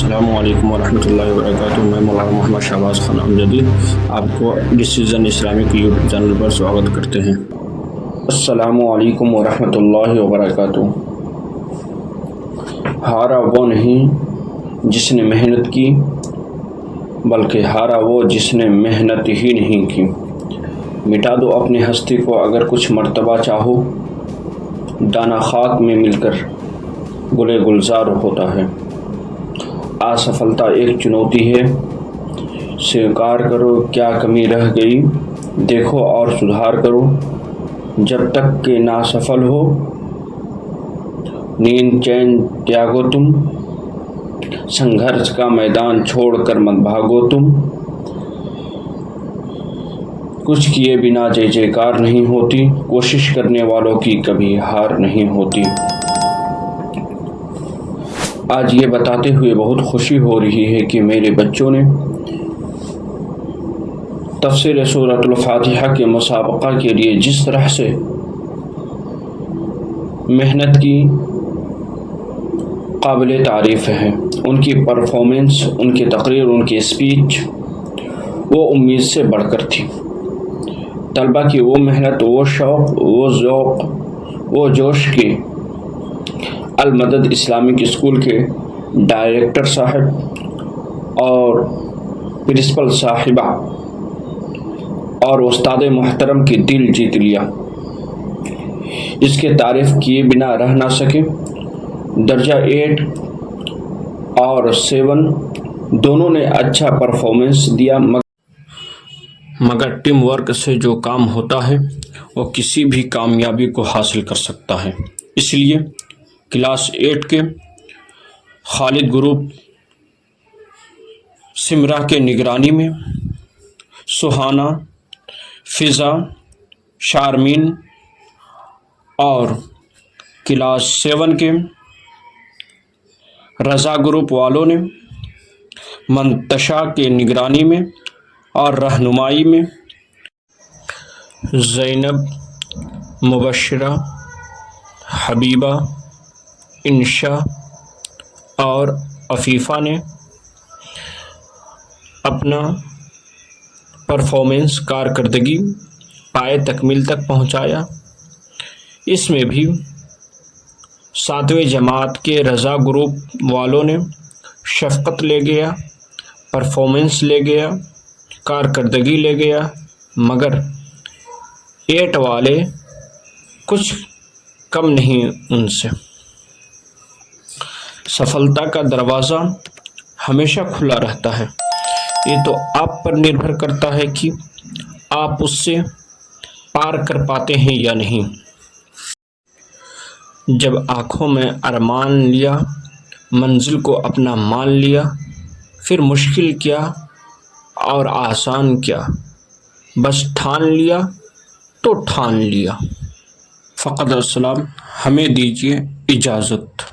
السلام علیکم ورحمۃ اللہ وبرکاتہ۔ میں مولانا محمد شہباز خان امجدی آپ کو ڈسیزن اسلامک یوٹیوب چینل پر سواگت کرتے ہیں۔ السلام علیکم ورحمۃ اللہ وبرکاتہ۔ ہارا وہ نہیں جس نے محنت کی، بلکہ ہارا وہ جس نے محنت ہی نہیں کی۔ مٹا دو اپنی ہستی کو اگر کچھ مرتبہ چاہو، دانا خاک میں مل کر گلے گلزار ہوتا ہے۔ اسفلتا ایک چنوتی ہے، سویکار کرو کیا کمی رہ گئی، دیکھو اور سدھار کرو، جب تک کہ نہ سفل ہو نیند چین تیاگو تم، سنگھرش کا میدان چھوڑ کر مت بھاگو تم۔ کچھ کیے بنا جے جے کار نہیں ہوتی، کوشش کرنے والوں کی کبھی ہار نہیں ہوتی۔ آج یہ بتاتے ہوئے بہت خوشی ہو رہی ہے کہ میرے بچوں نے تفسیر سورۃ الفاتحہ کے مسابقہ کے لیے جس طرح سے محنت کی، قابل تعریف ہے۔ ان کی پرفارمنس، ان کی تقریر، ان کی اسپیچ وہ امید سے بڑھ کر تھی۔ طلبہ کی وہ محنت، وہ شوق، وہ ذوق، وہ جوش کی المدد اسلامک اسکول کے ڈائریکٹر صاحب اور پرنسپل صاحبہ اور استاد محترم کی دل جیت لیا۔ اس کے تعریف کیے بنا رہ نہ سکے۔ درجہ 8 اور 7 دونوں نے اچھا پرفارمنس دیا، مگر ٹیم ورک سے جو کام ہوتا ہے وہ کسی بھی کامیابی کو حاصل کر سکتا ہے۔ اس لیے کلاس 8 کے خالد گروپ سمرا کے نگرانی میں سہانا، فضا، شارمین اور کلاس 7 کے رضا گروپ والوں نے منتشا کے نگرانی میں اور رہنمائی میں زینب، مبشرہ، حبیبہ، انشا اور عفیفہ نے اپنا پرفارمنس کارکردگی پائے تکمیل تک پہنچایا۔ اس میں بھی 7ویں جماعت کے رضا گروپ والوں نے شفقت لے گیا، پرفارمنس لے گیا، کارکردگی لے گیا، مگر 8 والے کچھ کم نہیں ان سے۔ سفلتا کا دروازہ ہمیشہ کھلا رہتا ہے، یہ تو آپ پر نربھر کرتا ہے کہ آپ اس سے پار کر پاتے ہیں یا نہیں۔ جب آنکھوں میں ارمان لیا، منزل کو اپنا مان لیا، پھر مشکل کیا اور آسان کیا، بس ٹھان لیا تو ٹھان لیا۔ فقط السلام، ہمیں دیجیے اجازت۔